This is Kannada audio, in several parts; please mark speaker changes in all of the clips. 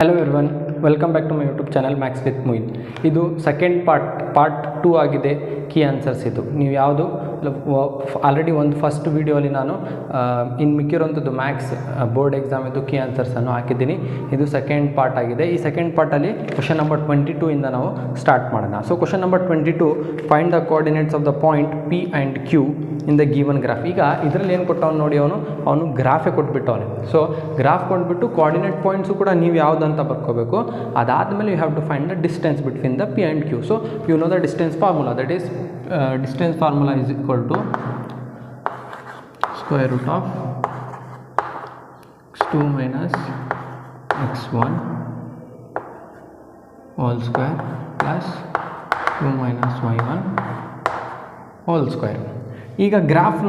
Speaker 1: Hello everyone, welcome back to my YouTube channel Max with Moin. ಇದು ಸೆಕೆಂಡ್ ಪಾರ್ಟ್ 2 ಆಗಿದೆ. ಕೀ ಆನ್ಸರ್ಸ್ ಇದು ನೀವು ಯಾವುದು ಆಲ್ರೆಡಿ ಒಂದು ಫಸ್ಟ್ ವಿಡಿಯೋಲಿ ನಾನು ಇನ್ನು ಮಿಕ್ಕಿರೋಂಥದ್ದು ಮ್ಯಾಕ್ಸ್ ಬೋರ್ಡ್ ಎಕ್ಸಾಮ್ ಇದು ಕೀ ಆನ್ಸರ್ಸನ್ನು ಹಾಕಿದ್ದೀನಿ. ಇದು ಸೆಕೆಂಡ್ ಪಾರ್ಟ್ ಆಗಿದೆ. ಈ ಸೆಕೆಂಡ್ ಪಾರ್ಟಲ್ಲಿ ಕ್ವಶನ್ ನಂಬರ್ 22 ಇಂದ ನಾವು ಸ್ಟಾರ್ಟ್ ಮಾಡೋಣ. So question number 22, find the coordinates of the point P and Q in the given graph. ಈಗ ಇದರಲ್ಲಿ ಏನು ಕೊಟ್ಟವನು ನೋಡಿ, ಅವನು ಗ್ರಾಫೇ ಕೊಟ್ಬಿಟ್ಟವನು. ಸೊ ಗ್ರಾಫ್ ಕೊಟ್ಬಿಟ್ಟು ಕೋಆರ್ಡಿನೇಟ್ ಪಾಯಿಂಟ್ಸು ಕೂಡ ನೀವು ಯಾವುದಂತ ಬರ್ಕೋಬೇಕು. ಅದಾದಮೇಲೆ you have to find the distance between the P and Q. So you know the distance formula, that is distance formula is equal to square root of x2 minus x1 whole square plus 2 minus y1 whole square. ಈಗ ಗ್ರಾಫ್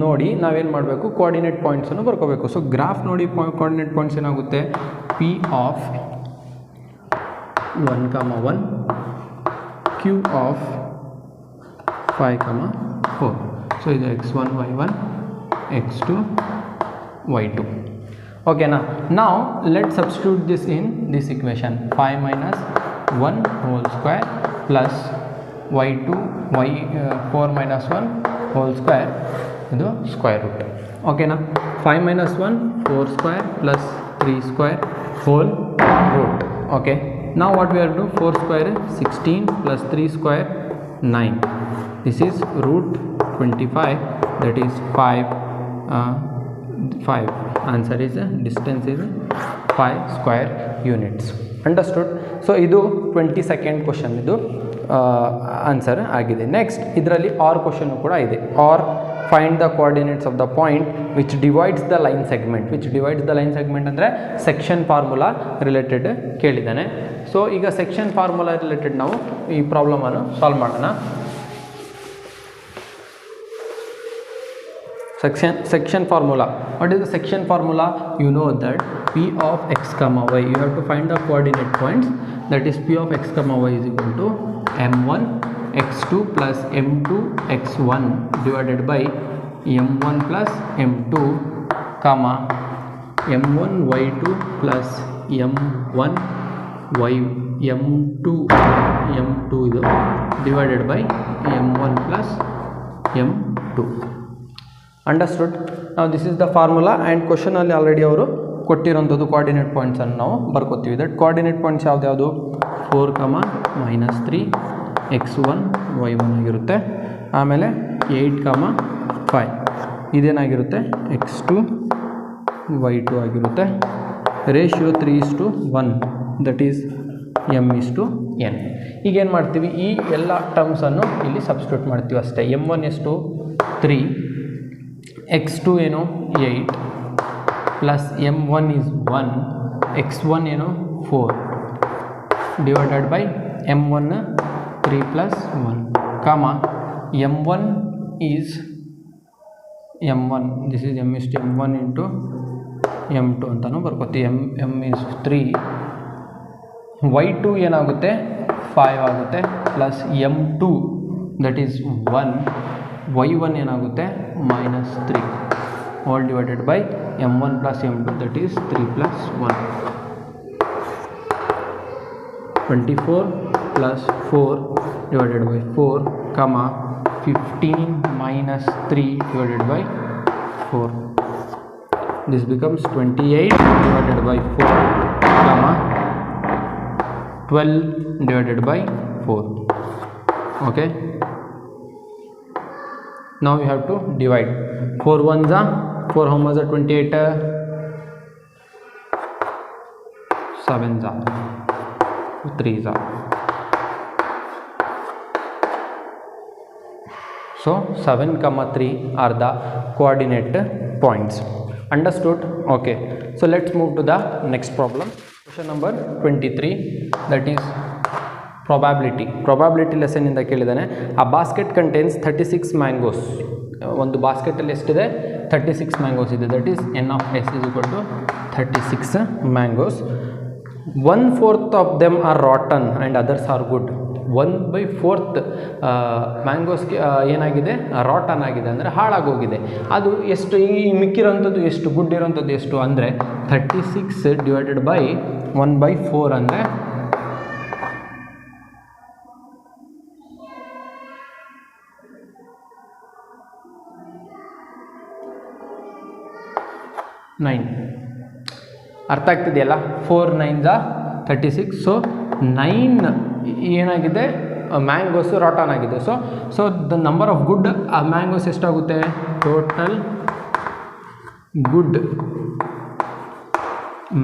Speaker 1: ನೋಡಿ ನಾವೇನು ಮಾಡಬೇಕು, ಕೋಆರ್ಡಿನೇಟ್ ಪಾಯಿಂಟ್ಸನ್ನು ಬರ್ಕೋಬೇಕು. ಸೊ ಗ್ರಾಫ್ ನೋಡಿ ಕೋಆರ್ಡಿನೇಟ್ ಪಾಯಿಂಟ್ಸ್ ಏನಾಗುತ್ತೆ, P of 1, 1, Q of 5, 4. So ಇದು x1 y1 x2 y2. okay now let's substitute this in this equation. 5 minus 1 whole square plus y2 4 minus 1 whole square ಇದು square root. okay 5 minus 1 4 square plus 3 square whole root. okay, now what we have to do, 4 square 16 plus 3 square 9. This is root 25, that is 5. Answer is distance is 5 square units. Understood? So ಇದು 22nd ಕ್ವಶನ್, ಇದು ಆನ್ಸರ್ ಆಗಿದೆ. ನೆಕ್ಸ್ಟ್ ಇದರಲ್ಲಿ ಆರ್ ಕ್ವಶನ್ ಕೂಡ ಇದೆ. Or find the coordinates of the point which divides the line segment. Which divides the line segment ಅಂದರೆ ಸೆಕ್ಷನ್ ಫಾರ್ಮುಲಾ ರಿಲೇಟೆಡ್ ಕೇಳಿದ್ದಾನೆ. ಸೊ ಈಗ ಸೆಕ್ಷನ್ ಫಾರ್ಮುಲಾ ರಿಲೇಟೆಡ್ ನಾವು ಈ ಪ್ರಾಬ್ಲಮನ್ನು ಸಾಲ್ವ್ ಮಾಡೋಣ. Section formula. What is the section formula? You know that P of x comma y, you have to find the coordinate points, that is P of x comma y is equal to m1 x2 plus m2 x1 divided by m1 plus m2 comma m1 y2 plus m1 y m2 ಇದು divided by m1 plus m2. Understood. ನಾವು this is the formula and ಕ್ವಶನಲ್ಲಿ ಆಲ್ರೆಡಿ ಅವರು ಕೊಟ್ಟಿರೋಂಥದ್ದು ಕೋಆರ್ಡಿನೇಟ್ ಪಾಯಿಂಟ್ಸನ್ನು ನಾವು ಬರ್ಕೋತೀವಿ. ದಟ್ ಕೋಆರ್ಡಿನೇಟ್ ಪಾಯಿಂಟ್ಸ್ ಯಾವ್ದು 4, -3 x1 y1 ಆಗಿರುತ್ತೆ. ಆಮೇಲೆ 8, 5 ಇದೇನಾಗಿರುತ್ತೆ x2 y2 ಆಗಿರುತ್ತೆ. Ratio 3:1, that is m:n. ಈಗೇನು ಮಾಡ್ತೀವಿ, ಈ ಎಲ್ಲ ಟರ್ಮ್ಸನ್ನು ಇಲ್ಲಿ ಸಬ್ಸ್ಟಿಟ್ಯೂಟ್ ಮಾಡ್ತೀವಿ ಅಷ್ಟೇ. m1 ಎಷ್ಟು 3, x2 ಏನು 8 ಪ್ಲಸ್ m1 is 1, x1 ಏನು 4 ಡಿವೈಡೆಡ್ ಬೈ m1 3 plus 1 ಕಾಮ m1 is m1, this is m1 into m2 ಅಂತಲೂ ಬರ್ಕೋತೀವಿ. m is 3, y2 ಏನಾಗುತ್ತೆ 5 ಆಗುತ್ತೆ plus m2 that is 1, y1 ಏನಾಗುತ್ತೆ -3 all divided by m1 plus m2 that is 3 plus 1. 24 plus 4 divided by 4 comma 15 minus 3 divided by 4. This becomes 28 divided by 4 comma 12 divided by 4. okay, now you have to divide. 4 1s are 4, how much are 28, 7s are 3s are. So 7, 3 are the coordinate points. Understood? okay, so let's move to the next problem. Question number 23, that is probability lesson ಇಂದ ಕೇಳಿದ್ದಾನೆ. ಆ ಬಾಸ್ಕೆಟ್ ಕಂಟೈನ್ಸ್ 36 ಮ್ಯಾಂಗೋಸ್. ಒಂದು ಬಾಸ್ಕೆಟಲ್ಲಿ ಎಷ್ಟಿದೆ 36 ಮ್ಯಾಂಗೋಸ್ ಇದೆ. That is n of s is equal to 36 mangoes. 1/4 of them are rotten and others are good. 1/4 ಮ್ಯಾಂಗೋಸ್ಗೆ ಏನಾಗಿದೆ, ರಾಟನ್ ಆಗಿದೆ ಅಂದರೆ ಹಾಳಾಗೋಗಿದೆ. ಅದು ಎಷ್ಟು, ಈ ಮಿಕ್ಕಿರೋಂಥದ್ದು ಎಷ್ಟು, ಗುಡ್ ಇರೋಂಥದ್ದು ಎಷ್ಟು ಅಂದರೆ 36 ಡಿವೈಡೆಡ್ ಬೈ 1/4 ಅಂದರೆ 9. ಅರ್ಥ ಆಗ್ತಿದೆಯಲ್ಲ? 4 9s 36. ಸೊ 9 ಏನಾಗಿದೆ, ಮ್ಯಾಂಗೋಸು ರಾಟನ್ ಆಗಿದೆ. So the number of good mangoes ಎಷ್ಟಾಗುತ್ತೆ? ಟೋಟಲ್ ಗುಡ್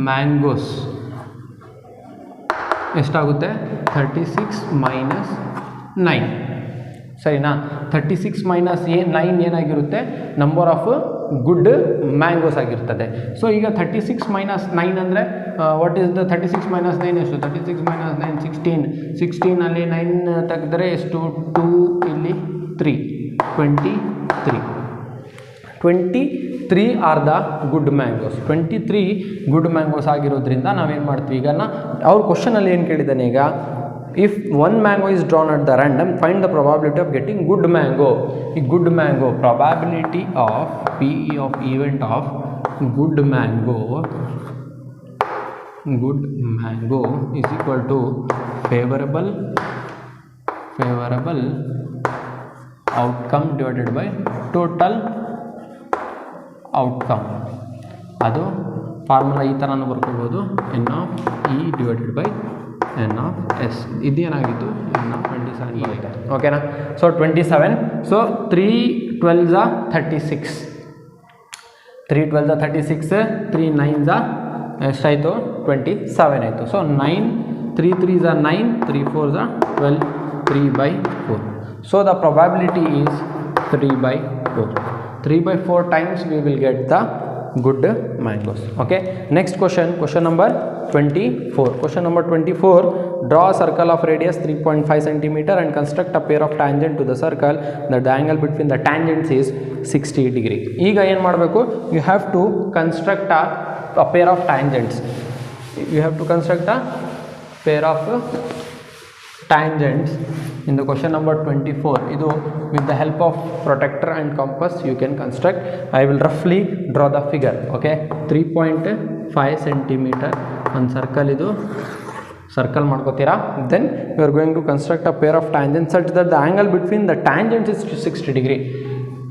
Speaker 1: ಮ್ಯಾಂಗೋಸ್ ಎಷ್ಟಾಗುತ್ತೆ? 36 ಮೈನಸ್ 9. ಸರಿನಾ? 36 ಮೈನಸ್ 9 ಏನಾಗಿರುತ್ತೆ? ನಂಬರ್ ಆಫ್ ಗುಡ್ ಮ್ಯಾಂಗೋಸ್ ಆಗಿರ್ತದೆ. ಸೊ ಈಗ 36 ಮೈನಸ್ 9 ಅಂದರೆ ವಾಟ್ ಈಸ್ ದ 36 ಮೈನಸ್ 9 ಎಷ್ಟು? 36 ಮೈನಸ್ 9 16. 16ಅಲ್ಲಿ 9 ತೆಗೆದರೆ ಎಷ್ಟು? 2 ಇಲ್ಲಿ 3 23 are the good mangoes. 23 good mangoes ಆಗಿರೋದ್ರಿಂದ ನಾವೇನು ಮಾಡ್ತೀವಿ ಈಗ? ಅವ್ರ ಕ್ವಶನಲ್ಲಿ ಏನು ಕೇಳಿದ್ದಾನೆ ಈಗ? if one mango is drawn at the random, find the probability of getting good mango. A good mango, probability of P of event of good mango is equal to favorable outcome divided by total outcome. ಅದು ಫಾರ್ಮುಲಾ ಈ ಥರನೂ ಬರ್ಕೋಬೋದು, n of e divided by n of s. ಇದೇನಾಗಿತ್ತು? n of 27 ಬರುತ್ತೆ. ಓಕೆನಾ? So 27. So 3 12s 36. 3 12s 36, 3 9s ಎಷ್ಟಾಯಿತು? 27 ಆಯಿತು. So 9 3 3s 9, 3 4s 12, 3/4. So the probability is 3/4. 3/4 times we will get the good mangoes. Okay, next question number 24. Question number 24, draw a circle of radius 3.5 cm and construct a pair of tangent to the circle that the angle between the tangents is 60 degree. ಈಗ ಏನು ಮಾಡಬೇಕು? you have to construct a pair of tangents. You have to construct a pair of tangents in the question number 24. Idu with the help of protractor and compass you can construct. I will roughly draw the figure. Okay, 3.5 cm on circle. Idu circle ಮಾಡ್ಕೋತೀರಾ. Then you are going to construct a pair of tangents such that the angle between the tangents is 60 degree.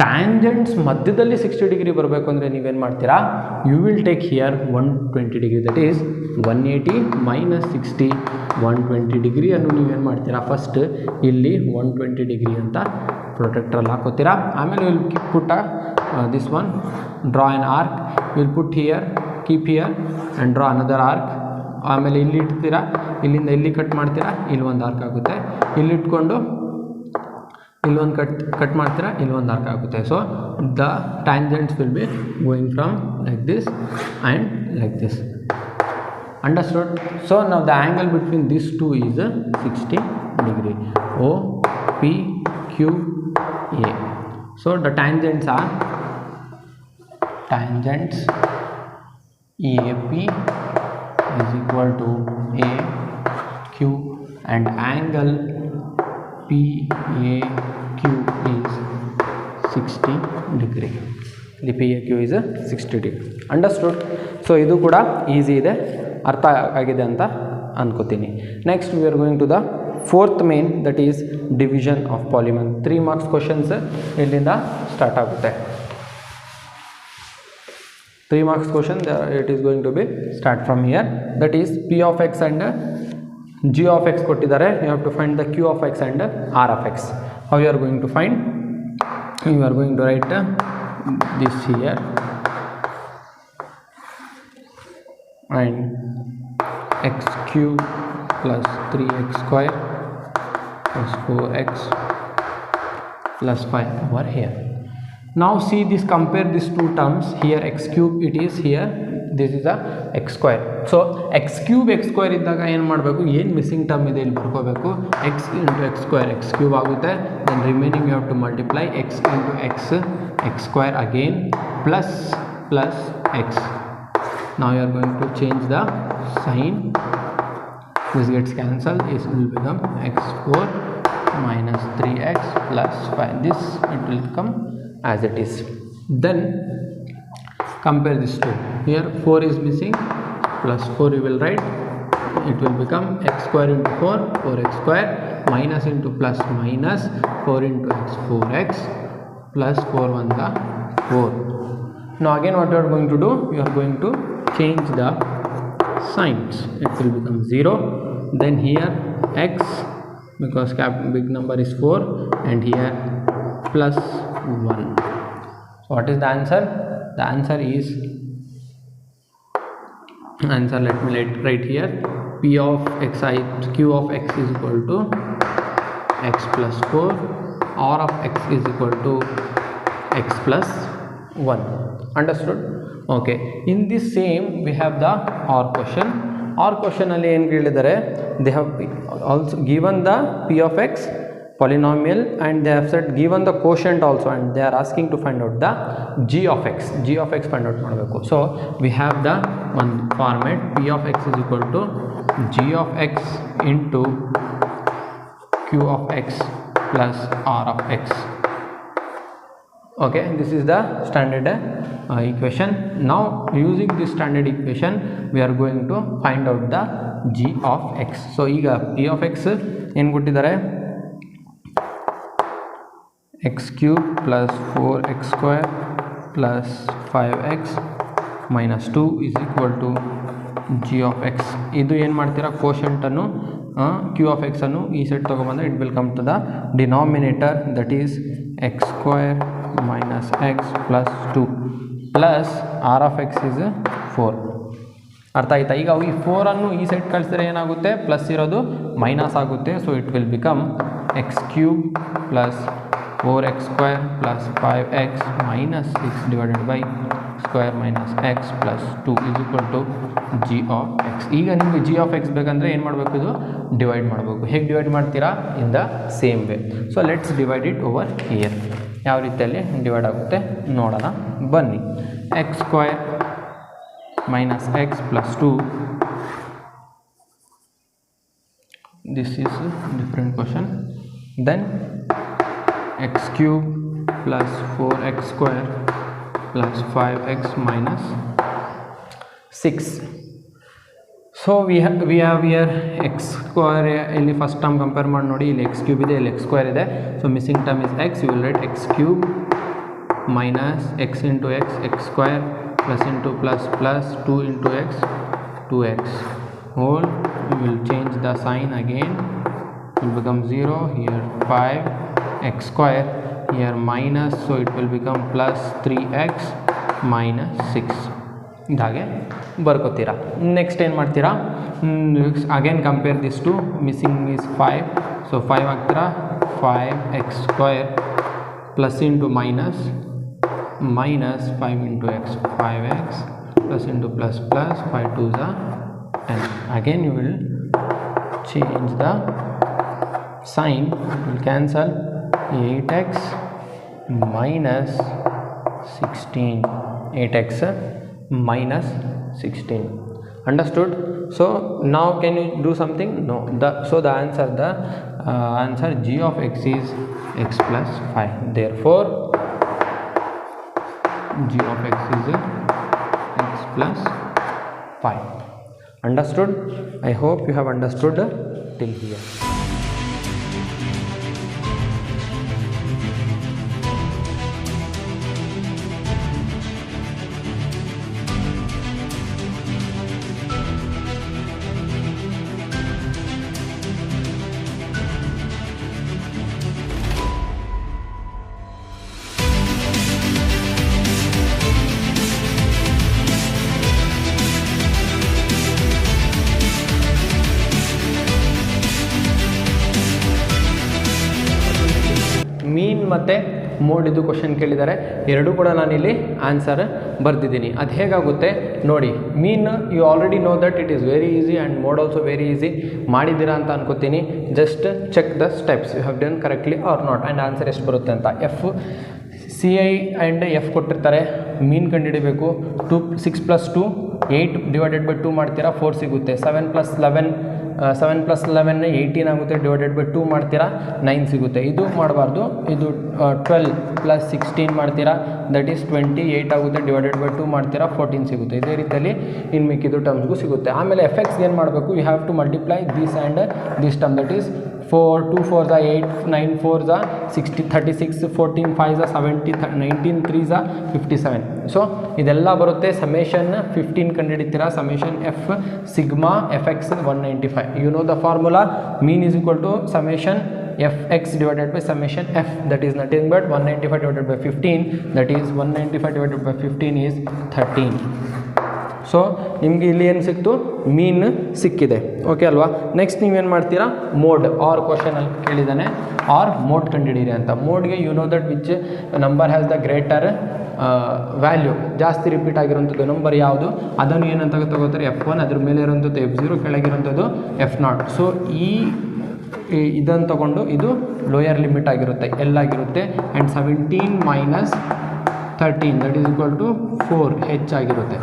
Speaker 1: Tangents ಮಧ್ಯದಲ್ಲಿ 60 ಡಿಗ್ರಿ ಬರಬೇಕು ಅಂದರೆ ನೀವೇನು ಮಾಡ್ತೀರಾ? You will take here 120 degree, that is 180 minus 60, 120 ಡಿಗ್ರಿಯನ್ನು ನೀವೇನು ಮಾಡ್ತೀರಾ? ಫಸ್ಟ್ ಇಲ್ಲಿ 120 ಡಿಗ್ರಿ ಅಂತ ಪ್ರೊಟೆಕ್ಟ್ರಲ್ಲಿ ಹಾಕೋತೀರಾ. ಆಮೇಲೆ will put this one, draw on arc, will put here, keep here and draw another arc. ಆಮೇಲೆ ಇಲ್ಲಿ ಇಡ್ತೀರಾ, ಇಲ್ಲಿಂದ ಇಲ್ಲಿ ಕಟ್ ಮಾಡ್ತೀರಾ, ಇಲ್ಲಿ ಒಂದು ಆರ್ಕ್ ಆಗುತ್ತೆ. ಇಲ್ಲಿಟ್ಕೊಂಡು ಇಲ್ಲೊಂದು ಕಟ್ ಮಾಡ್ತೀರಾ, ಇಲ್ಲೊಂದು ಆರ್ಕ್ ಆಗುತ್ತೆ. So the tangents will be going from like this and like this. Understood? So ನಾವು the angle between this two is 60 degree. O P Q A. So the tangents are tangents AP is equal to AQ and angle PAQ is 60 degree. The PAQ is 60 degree. Understood? So idu kuda easy ide, artha agide anta ankoತೀನಿ. Next we are going to the fourth main, that is division of polynomial. 3 marks questions illinda start agutte. 3 marks question, it is going to be start from here. That is P of x and G of x ಕೊಟ್ಟಿದ್ದಾರೆ. You have to find the Q of x and R of x. How you are going to find? You are going to write this here and x cube plus 3x square plus 4x plus 5 over here. Now see this, compare these two terms. Here x cube it is, here this is a x square. So x cube x square ಇದ್ದಾಗ ಏನು ಮಾಡಬೇಕು? ಏನು ಮಿಸ್ಸಿಂಗ್ ಟರ್ಮ್ ಇದೆ ಇಲ್ಲಿ ಬರ್ಕೋಬೇಕು. x into x square, x cube ಆಗುತ್ತೆ. then remaining you have to multiply x into x, x square again plus x. Now you are going to change the sign. This gets cancelled. This will become x4 minus 3x plus 5. This it will come as it is. Then compare this two. Here 4 is missing, plus 4 you will write, it will become x square into 4, 4x square, minus into plus minus, 4 into x, 4x, plus 4 1 the 4. Now again what you are going to do, you are going to change the signs. It will become 0, then here x, because big number is 4, and here plus 1. So what is the answer? The answer is, let me write here, p of xi, q of x is equal to x plus 4, r of x is equal to x plus 1. Understood? Okay, in this same we have the or question. Or question ಅಲ್ಲಿ ಏನು ಕೇಳಿದರೆ, they have also given the p of x polynomial and they have said given the quotient also, and they are asking to find out the g of x find out ಮಾಡಬೇಕು. So we have the one format, p of x is equal to g of x into q of x plus r of x. Okay, this is the standard equation. Now using this standard equation we are going to find out the g of x. So ಈಗ p of x ಏನು ಕೊಟ್ಟಿದ್ದಾರೆ, x cube plus 4x square plus 5x minus 2 is equal to g of x. ಇದು ಏನು ಮಾಡ್ತೀರಾ, ಕೋಶಂಟನ್ನು q of x ಅನ್ನು ಈ ಸೈಡ್ ತೊಗೊಬಂದರೆ it will come to the denominator, that is x square minus x plus 2 plus r of x is 4. ಅರ್ಥ ಆಯ್ತಾ? ಈಗ ಈ 4 ಅನ್ನು ಈ ಸೈಡ್ ಕಳಿಸಿದ್ರೆ ಏನಾಗುತ್ತೆ, ಪ್ಲಸ್ ಇರೋದು ಮೈನಸ್ ಆಗುತ್ತೆ. So it will become x cube plus 4x square plus 5x minus 6 divided by square minus x plus 2 is equal to g of x. ಈಗ ನಿಮಗೆ g of x ಬೇಕಂದ್ರೆ ಏನು ಮಾಡಬೇಕು, ಇದು ಡಿವೈಡ್ ಮಾಡಬೇಕು. ಹೇಗೆ ಡಿವೈಡ್ ಮಾಡ್ತೀರಾ? In the same way. So let's divide it over here. ಯಾವ ರೀತಿಯಲ್ಲಿ ಡಿವೈಡ್ ಆಗುತ್ತೆ ನೋಡೋಣ ಬನ್ನಿ. x square minus x plus 2, this is a different question. Then x cube plus 4x square plus 5x minus 6. So we have here x square, ಇಲ್ಲಿ ಫಸ್ಟ್ ಟರ್ಮ್ ಕಂಪೇರ್ ಮಾಡಿ ನೋಡಿ, ಇಲ್ಲಿ x cube ಇದೆ, ಇಲ್ಲಿ x square ಇದೆ. So missing term is x. You will write x cube minus x into x, x square plus into plus plus 2 into x, 2x whole. We will change the sign again, it will become 0, here 5 x square, here minus, so it will become plus 3x minus 6. ಇದಾಗೆ ಬರ್ಕೋತೀರಾ. ನೆಕ್ಸ್ಟ್ ಏನು ಮಾಡ್ತೀರಾ, again compare this to, missing is 5, so 5 ಹಾಕ್ತೀರಾ, 5x square plus into minus 5 into x, 5x plus into plus plus 5 2 is 10. Again you will change the sign, it will cancel, 8x minus 16, 8x minus 16. Understood? So now can you do something? No. So the answer g of x is x plus 5. Therefore g of x is x plus 5. Understood? I hope you have understood till here. ಮೀನ್ ಮತ್ತು ಮೋಡ್ ಇದು ಕ್ವಶನ್ ಕೇಳಿದ್ದಾರೆ, ಎರಡೂ ಕೂಡ ನಾನಿಲ್ಲಿ ಆನ್ಸರ್ ಬರೆದಿದ್ದೀನಿ. ಅದು ಹೇಗಾಗುತ್ತೆ ನೋಡಿ. Mean you already know that it is very easy and mode also very easy. ಮಾಡಿದ್ದೀರಾ ಅಂತ ಅನ್ಕೋತೀನಿ. Just check the steps, you have done correctly or not, and answer ಎಷ್ಟು ಬರುತ್ತೆ ಅಂತ. CI ಆ್ಯಂಡ್ ಎಫ್ ಕೊಟ್ಟಿರ್ತಾರೆ, ಮೀನ್ ಕಂಡುಹಿಡಿಬೇಕು. 6 + 2 8 ಡಿವೈಡೆಡ್ ಬೈ 2 ಮಾಡ್ತೀರಾ, 4 ಸಿಗುತ್ತೆ. 7 + 11 7 + 11 18 ಆಗುತ್ತೆ, ಡಿವೈಡೆಡ್ ಬೈ 2 ಮಾಡ್ತೀರಾ 9 ಸಿಗುತ್ತೆ. ಇದು ಮಾಡಬಾರ್ದು, ಇದು 12 + 16 ಮಾಡ್ತೀರಾ ದಟ್ ಈಸ್ 28 ಆಗುತ್ತೆ, ಡಿವೈಡೆಡ್ ಬೈ 2 ಮಾಡ್ತೀರಾ 14 ಸಿಗುತ್ತೆ. ಇದೇ ರೀತಿಯಲ್ಲಿ ಇನ್ನು ಮಿಕ್ಕಿದ್ದು ಟರ್ಮ್ಸ್ಗೂ ಸಿಗುತ್ತೆ. ಆಮೇಲೆ ಎಫೆಕ್ಟ್ಸ್ಗೆ ಏನು ಮಾಡಬೇಕು, you have to multiply this and this term, that is 4 2 4 8 9 4 60 36 14 5 70 19 3 57. So ಇದೆಲ್ಲ ಬರುತ್ತೆ. ಸಮೇಷನ್ 15 ಕಂಡುಹಿಡಿತೀರಾ. Summation F sigma F X 195. You know the formula, mean is equal to summation F X divided by summation F, that is nothing but 195 divided by 15, that is 195 divided by 15 is 13. So ನಿಮಗೆ ಇಲ್ಲಿ ಏನು ಸಿಕ್ತು, ಮೀನ್ ಸಿಕ್ಕಿದೆ. ಓಕೆ ಅಲ್ವಾ. ನೆಕ್ಸ್ಟ್ ನೀವೇನು ಮಾಡ್ತೀರಾ, ಮೋಡ್ ಆರ್ ಕ್ವಶನಲ್ಲಿ ಕೇಳಿದ್ದಾನೆ, ಆರ್ ಮೋಡ್ ಕಂಡುಹಿಡೀರಿ ಅಂತ. ಮೋಡ್ಗೆ you know that which number has the greater value, ಜಾಸ್ತಿ ರಿಪೀಟ್ ಆಗಿರೋಂಥದ್ದು ನಂಬರ್ ಯಾವುದು ಅದನ್ನು ಏನಂತ ತಗೋತಾರೆ F1, ಅದ್ರ ಮೇಲೆ ಇರೋಂಥದ್ದು F0, ಕೆಳಗಿರೋಂಥದ್ದು F0. ಸೊ ಇದನ್ನು ತಗೊಂಡು ಇದು ಲೋಯರ್ ಲಿಮಿಟ್ ಆಗಿರುತ್ತೆ, ಎಲ್ ಆಗಿರುತ್ತೆ. And 17 - 13 that is equal to 4 H ಆಗಿರುತ್ತೆ.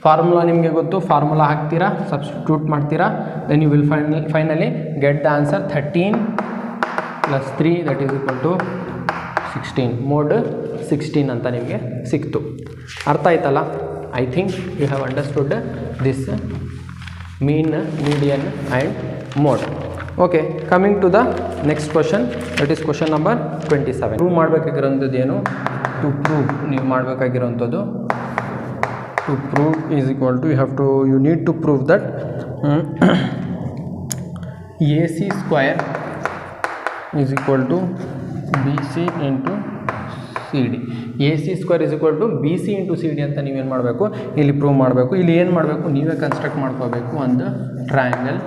Speaker 1: ಫಾರ್ಮುಲಾ ನಿಮಗೆ ಗೊತ್ತು, ಫಾರ್ಮುಲಾ ಹಾಕ್ತೀರಾ, ಸಬ್ಸ್ಟಿಟ್ಯೂಟ್ ಮಾಡ್ತೀರಾ, then you will finally get the answer 13 + 3 that is equal to 16. Mode 16 ಅಂತ ನಿಮಗೆ ಸಿಕ್ತು. ಅರ್ಥ ಆಯ್ತಲ್ಲ? I think you have understood this mean, median and mode. Okay, coming to the next question, that is question number 27. Prove ಮಾಡಬೇಕಾಗಿರೋಂಥದ್ದು ಏನು, ಟು ಪ್ರೂವ್ ನೀವು ಮಾಡಬೇಕಾಗಿರೋಂಥದ್ದು to prove is equal to you need to prove that AC square is equal to BC into CD. AC square is equal to BC into CD ಅಂತ ನೀವೇನು ಮಾಡಬೇಕು, ಇಲ್ಲಿ ಪ್ರೂವ್ ಮಾಡಬೇಕು. ಇಲ್ಲಿ ಏನು ಮಾಡಬೇಕು, ನೀವೇ ಕನ್ಸ್ಟ್ರಕ್ಟ್ ಮಾಡ್ಕೋಬೇಕು ಒಂದು ಟ್ರಯಾಂಗಲ್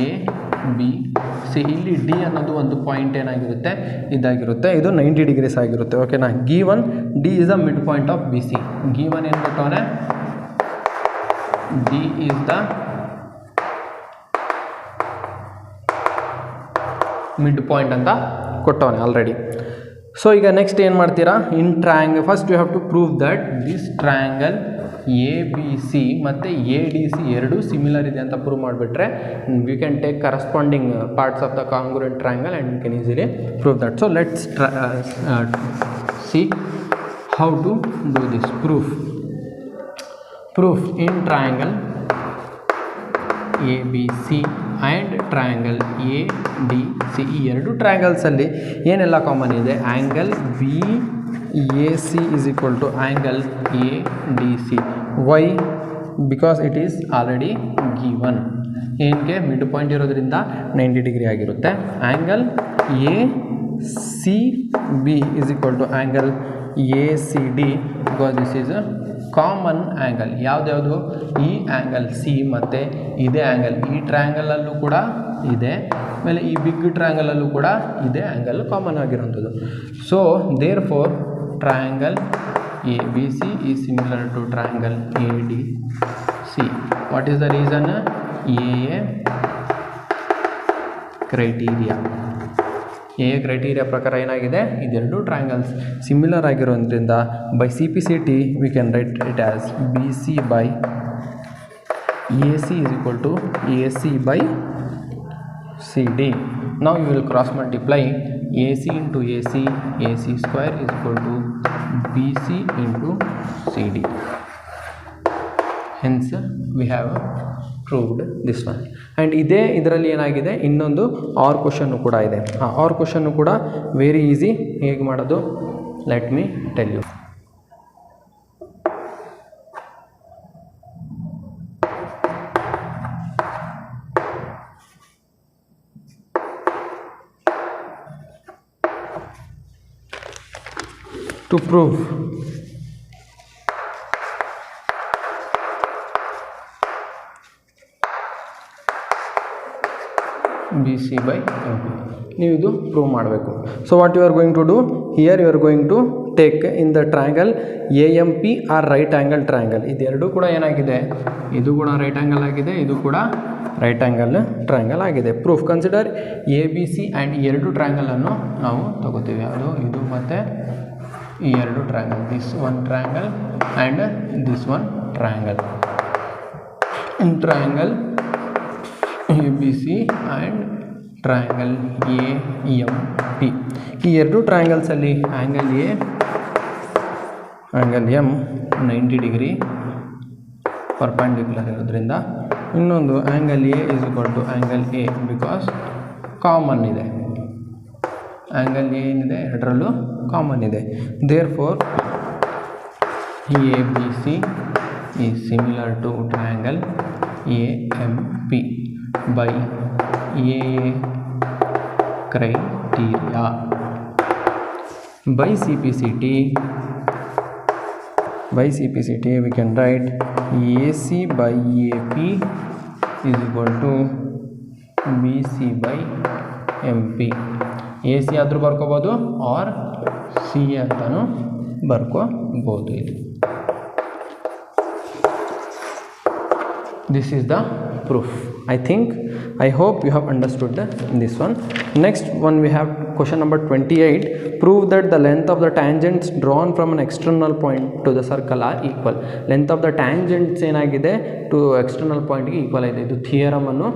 Speaker 1: ABC. ಇಲ್ಲಿ ಡಿ ಅನ್ನೋದು ಒಂದು ಪಾಯಿಂಟ್ ಏನಾಗಿರುತ್ತೆ, ಇದಾಗಿರುತ್ತೆ, ಇದು 90 ಡಿಗ್ರೀಸ್ ಆಗಿರುತ್ತೆ. ಓಕೆನಾ. Given D is the mid point of BC. Given ಏನು ಕೊಟ್ಟವನೆ, D is the mid point ಅಂತ ಕೊಟ್ಟವನೆ ಆಲ್ರೆಡಿ. ಸೊ ಈಗ ನೆಕ್ಸ್ಟ್ ಏನು ಮಾಡ್ತೀರಾ, in triangle first you have to prove that this triangle ABC ಮತ್ತು ADC ಎರಡೂ ಸಿಮಿಲರ್ ಇದೆ ಅಂತ ಪ್ರೂವ್ ಮಾಡಿಬಿಟ್ರೆ we can take corresponding parts of the congruent triangle and we can easily prove that. So let's see how to do this proof. Proof in triangle ABC and triangle ADC. ಈ ಎರಡು ಟ್ರಯಾಂಗಲ್ಸಲ್ಲಿ ಏನೆಲ್ಲ ಕಾಮನ್ ಇದೆ, angle BAC is equal to angle ADC. Why, because it is already given. ಏನಕ್ಕೆ, ಮಿಡ್ ಪಾಯಿಂಟ್ ಇರೋದ್ರಿಂದ 90 ಡಿಗ್ರಿ ಆಗಿರುತ್ತೆ. Angle ACB is equal to angle ACD because this is a common angle. ಯಾವುದ್ಯಾವುದು, ಈ ಆ್ಯಂಗಲ್ ಸಿ ಮತ್ತು ಇದೇ ಆ್ಯಂಗಲ್ ಈ ಟ್ರಯಾಂಗಲಲ್ಲೂ ಕೂಡ ಇದೆ, ಆಮೇಲೆ ಈ ಬಿಗ್ ಟ್ರಯಾಂಗಲಲ್ಲೂ ಕೂಡ ಇದೇ ಆ್ಯಂಗಲ್ ಕಾಮನ್ ಆಗಿರೋಂಥದ್ದು. So therefore triangle ABC is similar to triangle ADC. What is the reason, A criteria. Criteria ಪ್ರಕಾರ ಏನಾಗಿದೆ, ಇದೆರಡು ಟ್ರಯಾಂಗಲ್ಸ್ ಸಿಮಿಲರ್ ಆಗಿರೋದ್ರಿಂದ by CPCT we can write it as BC by AC is equal to AC by CD. Now you will cross multiply AC into AC, AC square is equal to BC into CD. Hence we have proved this one. And ಇದೇ ಇದರಲ್ಲಿ ಏನಾಗಿದೆ, ಇನ್ನೊಂದು ಆರ್ ಕ್ವಶನ್ನು ಕೂಡ ಇದೆ. ಆ ಆರ್ ಕ್ವಶನ್ನು ಕೂಡ ವೆರಿ ಈಸಿ. ಹೇಗೆ ಮಾಡೋದು, let me tell you. To prove BC by AB, ನೀವು ಇದು ಪ್ರೂವ್ ಮಾಡಬೇಕು. So what you are going to do here, you are going to take in the triangle AMP or right angle triangle. ಇದೆರಡೂ ಕೂಡ ಏನಾಗಿದೆ, ಇದು ಕೂಡ ರೈಟ್ ಆ್ಯಂಗಲ್ ಆಗಿದೆ, ಇದು ಕೂಡ ರೈಟ್ ಆ್ಯಂಗಲ್ ಟ್ರಯಾಂಗಲ್ ಆಗಿದೆ. ಪ್ರೂಫ್, ಕನ್ಸಿಡರ್ ABC ಆ್ಯಂಡ್ ಈ ಎರಡು ಟ್ರಯಾಂಗಲನ್ನು ನಾವು ತಗೋತೀವಿ. ಯಾವುದು, ಇದು ಮತ್ತು ಈ ಎರಡು triangle, this one triangle and this one triangle. In triangle ABC and triangle AMP. ಈ ಎರಡು ಟ್ರಯಾಂಗಲ್ಸಲ್ಲಿ angle A angle M 90 degree perpendicular ಇರೋದ್ರಿಂದ, ಇನ್ನೊಂದು angle A is equal to angle A because common ಇದೆ. ಆ್ಯಂಗಲ್ A ಏನಿದೆ ಎರಡರಲ್ಲೂ ಕಾಮನ್ ಇದೆ. Therefore ABC is similar to triangle AMP by AA criteria. By CPCT we can write AC by AP is equal to BC by MP. AC ಆದರೂ ಬರ್ಕೋಬೋದು ಆರ್ ಸಿ ಅಂತಲೂ ಬರ್ಕೋಬೋದು. ಇದು this is the proof. I hope you have understood this one. Next one we have question number 28. Prove that the length of the tangents drawn from an external point to the circle are equal. Length of the tangents ಏನಾಗಿದೆ to external point ಗೆ ಈಕ್ವಲ್ ಇದೆ. ಇದು ಥಿಯರಮ್ ಅನ್ನು,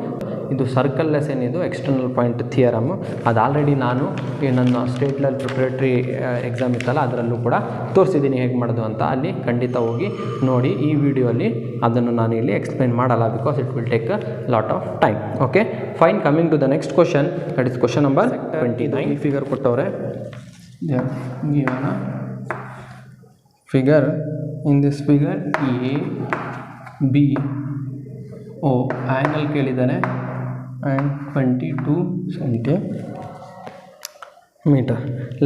Speaker 1: ಇದು ಸರ್ಕಲ್ ಲೆಸ್ ಏನಿದು ಎಕ್ಸ್ಟರ್ನಲ್ ಪಾಯಿಂಟ್ ಥಿಯರಮ್ಮು. ಅದು ಆಲ್ರೆಡಿ ನಾನು ನನ್ನ ಸ್ಟೇಟ್ ಲೆವೆಲ್ ಪ್ರಿಪ್ರೇಟರಿ ಎಕ್ಸಾಮ್ ಇತ್ತಲ್ಲ ಅದರಲ್ಲೂ ಕೂಡ ತೋರಿಸಿದ್ದೀನಿ ಹೇಗೆ ಮಾಡೋದು ಅಂತ. ಅಲ್ಲಿ ಖಂಡಿತ ಹೋಗಿ ನೋಡಿ. ಈ ವಿಡಿಯೋಲಿ ಅದನ್ನು ನಾನು ಇಲ್ಲಿ ಎಕ್ಸ್ಪ್ಲೈನ್ ಮಾಡಲ್ಲ because it will take a lot of time. Okay fine. Coming to the next question, that is question number 29. ಈ ಫಿಗರ್ ಕೊಟ್ಟವ್ರೆ, figure in this figure AB O angle ಕೇಳಿದ್ದಾನೆ and 22 centimeter.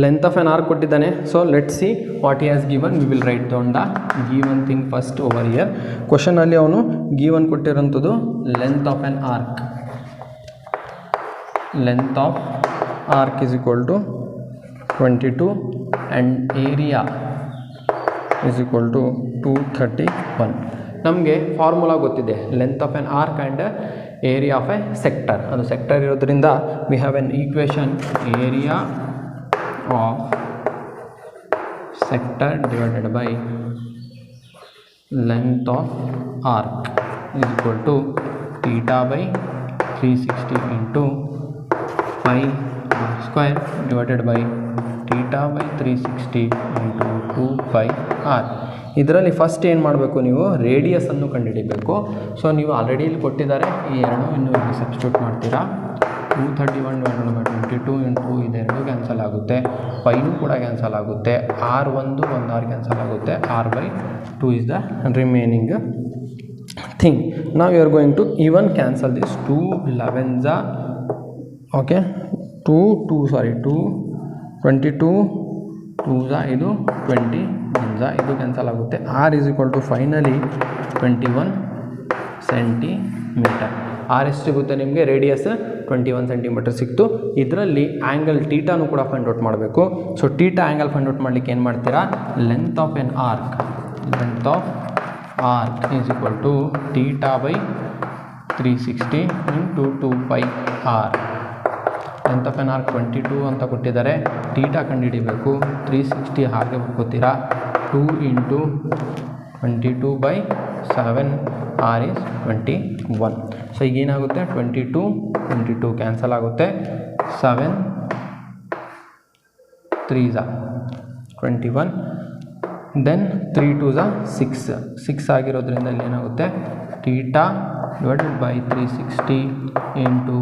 Speaker 1: Length of an arc ಕೊಟ್ಟಿದ್ದಾನೆ. So let's see what he has given. We will write down the given thing first over here. Question ಅಲ್ಲಿ ಅವನು given ಕೊಟ್ಟಿರೋಂಥದ್ದು length of an arc. Length of arc is equal to 22 and area is equal to 231. ನಮಗೆ ಫಾರ್ಮುಲಾ ಗೊತ್ತಿದೆ, length of an arc and area of a sector. ಅದು ಸೆಕ್ಟರ್ ಇರೋದ್ರಿಂದ we have an equation area of sector divided by length of arc is equal to theta by 360 into pi r square divided by theta by 360 into 2 r. ಇದರಲ್ಲಿ ಫಸ್ಟ್ ಏನು ಮಾಡಬೇಕು, ನೀವು ರೇಡಿಯಸನ್ನು ಕಂಡುಹಿಡಿಬೇಕು. ಸೊ ನೀವು ಆಲ್ರೆಡಿ ಇಲ್ಲಿ ಕೊಟ್ಟಿದ್ದಾರೆ, ಈ ಎರಡು ಇನ್ನೂ ಇಲ್ಲಿ ಸಬ್ಸ್ಟಿಟ್ಯೂಟ್ ಮಾಡ್ತೀರಾ. 231/22 ಇಂಟು ಇದೆರಡು ಕ್ಯಾನ್ಸಲ್ ಆಗುತ್ತೆ, ಪೈನೂ ಕೂಡ ಕ್ಯಾನ್ಸಲ್ ಆಗುತ್ತೆ, R1 R ಕ್ಯಾನ್ಸಲ್ ಆಗುತ್ತೆ, R/2 is the remaining thing. ನಾವು you are going to even cancel this. 2 11s okay 22 2s ಇದು 20 ಇದು ಕ್ಯಾನ್ಸಲ್ ಆಗುತ್ತೆ. R is equal to finally 21 centimetre. R ಎಷ್ಟು ಸಿಗುತ್ತೆ ನಿಮಗೆ, ರೇಡಿಯಸ್ 21 ಸೆಂಟಿಮೀಟರ್ ಸಿಕ್ತು. ಇದರಲ್ಲಿ ಆ್ಯಂಗಲ್ ಟೀಟಾನು ಕೂಡ ಫೈಂಡ್ ಔಟ್ ಮಾಡಬೇಕು. So theta angle find out ಮಾಡಲಿಕ್ಕೆ ಏನು ಮಾಡ್ತೀರಾ, length of an arc is equal to theta by 360 into 2 r. Length of an arc 22 ಅಂತ ಕೊಟ್ಟಿದ್ದಾರೆ, ಟೀಟಾ ಕಂಡುಹಿಡಿಬೇಕು. 360 ಹಾಗೆ ಬರ್ಕೋತೀರಾ, 2 ಇಂಟು 22/7 r is 21. ಸೊ ಈಗೇನಾಗುತ್ತೆ, 22 ಕ್ಯಾನ್ಸಲ್ ಆಗುತ್ತೆ, 7 3s 21, ದೆನ್ 3 2s 6 ಆಗಿರೋದ್ರಿಂದ ಇಲ್ಲಿ ಏನಾಗುತ್ತೆ, theta divided by 360 into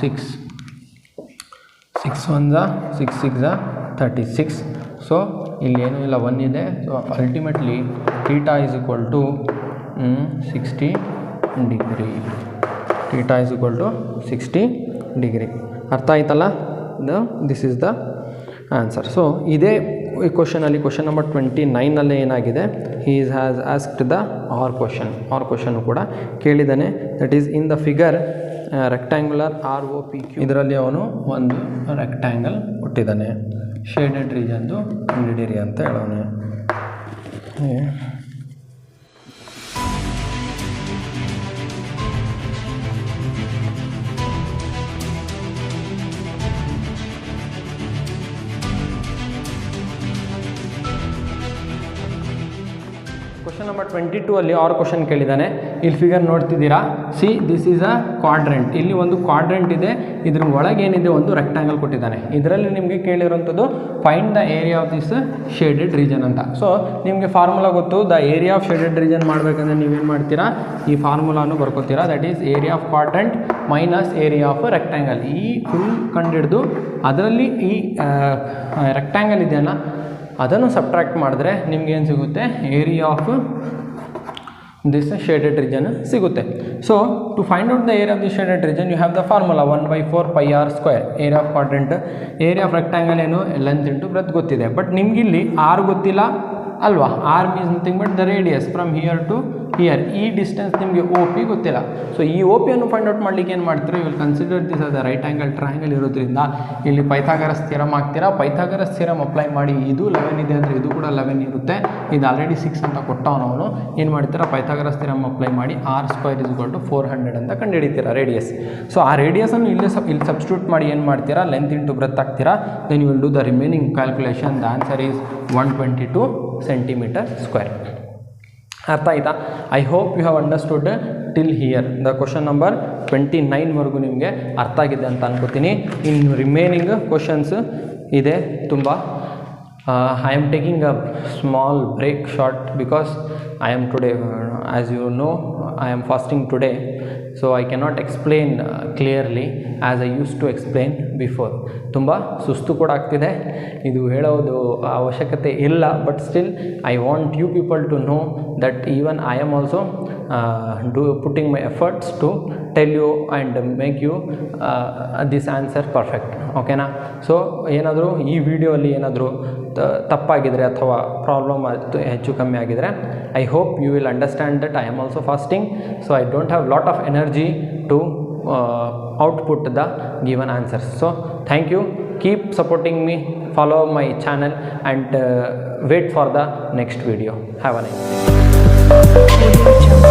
Speaker 1: 6 1s 6 36. So ಇಲ್ಲಿ ಏನೂ ಇಲ್ಲ, 1 ಇದೆ. So ultimately theta is equal to 60 degree. Theta is equal to 60 degree. ಅರ್ಥ ಆಯ್ತಲ್ಲ, this is the answer. So ಇದೇ ಈ ಕ್ವಶನಲ್ಲಿ ಕ್ವಶನ್ ನಂಬರ್ 29ನಲ್ಲಿ ಏನಾಗಿದೆ, he has asked the or ಕ್ವಶನ್ನು ಕೂಡ ಕೇಳಿದ್ದಾನೆ. That is in the figure rectangular ROPQ. ಇದರಲ್ಲಿ ಅವನು ಒಂದು ರೆಕ್ಟ್ಯಾಂಗಲ್ ಕೊಟ್ಟಿದ್ದಾನೆ, ಶೇಡೆಡ್ ರೀಜನ್ದು ಕಂಡುಹಿಡಿಯಿರಿ ಅಂತ ಹೇಳೋನೆ. ಕ್ವಶನ್ ನಂಬರ್ 22 ಅಲ್ಲಿ ಆರ್ ಕ್ವಶನ್ ಕೇಳಿದ್ದಾನೆ. ಇಲ್ಲಿ ಫಿಗರ್ ನೋಡ್ತಿದ್ದೀರಾ, see this is a quadrant. ಇಲ್ಲಿ ಒಂದು ಕ್ವಾಡ್ರೆಂಟ್ ಇದೆ, ಇದ್ರ ಒಳಗೆ ಏನಿದೆ ಒಂದು ರೆಕ್ಟ್ಯಾಂಗಲ್ ಕೊಟ್ಟಿದ್ದಾನೆ. ಇದರಲ್ಲಿ ನಿಮಗೆ ಕೇಳಿರೋಂಥದ್ದು find the area of this shaded region ಅಂತ. ಸೊ ನಿಮಗೆ ಫಾರ್ಮುಲಾ ಗೊತ್ತು, the area of shaded region ಮಾಡಬೇಕಂದ್ರೆ ನೀವೇನು ಮಾಡ್ತೀರಾ, ಈ ಫಾರ್ಮುಲಾನು ಬರ್ಕೋತೀರಾ. That is area of quadrant minus area of rectangle. ಈ ಫುಲ್ ಕಂಡಿಡಿದು ಅದರಲ್ಲಿ ಈ ರೆಕ್ಟ್ಯಾಂಗಲ್ ಇದೆಯಲ್ಲ ಅದನ್ನು ಸಬ್ಟ್ರಾಕ್ಟ್ ಮಾಡಿದ್ರೆ ನಿಮ್ಗೆ ಏನು ಸಿಗುತ್ತೆ, area of this shaded region ಸಿಗುತ್ತೆ. So to find out the area of the shaded region you have the formula 1/4 pi r square. Area of quadrant, area of rectangle ಏನು, ಲೆಂತ್ ಇಂಟು ಬ್ರೆಡ್ತ್ ಗೊತ್ತಿದೆ. ಬಟ್ ನಿಮಗಿಲ್ಲಿ ಆರ್ ಗೊತ್ತಿಲ್ಲ ಅಲ್ವಾ. R means nothing but the radius from here to here. ಈ ಡಿಸ್ಟೆನ್ಸ್ ನಿಮಗೆ ಒ ಪಿ ಗೊತ್ತಿಲ್ಲ. ಸೊ ಈ ಒ ಪಿಯನ್ನು ಫೈಂಡ್ ಔಟ್ ಮಾಡಲಿಕ್ಕೆ ಏನು ಮಾಡ್ತೀರಾ, ಯು ವಿಲ್ ಕನ್ಸಿಡರ್ ದಿಸ್ ಅದ ರೈಟ್ ಆ್ಯಂಗಲ್ ಟ್ರಯಾಂಗಲ್ ಇರೋದ್ರಿಂದ ಇಲ್ಲಿ ಪೈಥಾಗರಸ್ ಥಿಯರಮ್ ಹಾಕ್ತೀರಾ. ಪೈಥಾಗರಸ್ ಥಿಯರಮ್ ಅಪ್ಲೈ ಮಾಡಿ, ಇದು 11 ಇದೆ ಅಂದರೆ ಇದು ಕೂಡ 11 ಇರುತ್ತೆ. ಇದು ಆಲ್ರೆಡಿ 6 ಅಂತ ಕೊಟ್ಟವನವನು. ಏನು ಮಾಡ್ತೀರಾ, ಪೈಥಾಗರಸ್ ಥಿಯರಮ್ ಅಪ್ಲೈ ಮಾಡಿ r² = 400 ಅಂತ ಕಂಡುಹಿಡಿತೀರಾ ರೇಡಿಯಸ್. ಸೊ ಆ ರೇಡಿಯಸನ್ನು ಇಲ್ಲಿ ಸಬ್ಸ್ಟಿಟ್ಯೂಟ್ ಮಾಡಿ ಏನು ಮಾಡ್ತೀರಾ, ಲೆಂತ್ ಇಂಟು ಬ್ರೆಡ್ತ್ ಹಾಕ್ತೀರಾ. Then you will do the remaining calculation. The answer is 122 centimetre square. ಅರ್ಥ ಆಯ್ತಾ? I hope you have understood till here. The question number 29ವರೆಗೂ ನಿಮಗೆ ಅರ್ಥ ಆಗಿದೆ ಅಂತ ಅನ್ಕೋತೀನಿ. ಇನ್ನು ರಿಮೈನಿಂಗ್ ಕ್ವಶನ್ಸ್ ಇದೆ ತುಂಬ. I am taking a small break short because I am today, as you know, I am fasting today, so I cannot explain clearly as I used to explain before. ತುಂಬ ಸುಸ್ತು ಕೂಡ ಆಗ್ತಿದೆ, ಇದು ಹೇಳೋದು ಅವಶ್ಯಕತೆ ಇಲ್ಲ. But still I want you people to know that even I am also putting my efforts to tell you and make you this answer perfect. ಓಕೆನಾ? ಸೊ ಏನಾದರೂ ಈ ವಿಡಿಯೋಲ್ಲಿ ಏನಾದರೂ ತಪ್ಪಾಗಿದ್ರೆ ಅಥವಾ ಪ್ರಾಬ್ಲಮ್ ಹೆಚ್ಚು ಕಮ್ಮಿ ಆಗಿದರೆ I hope you will understand that I am also fasting. So I don't have lot of energy to output the given answers. So thank you, keep supporting me, follow my channel and wait for the next video. Have a nice day.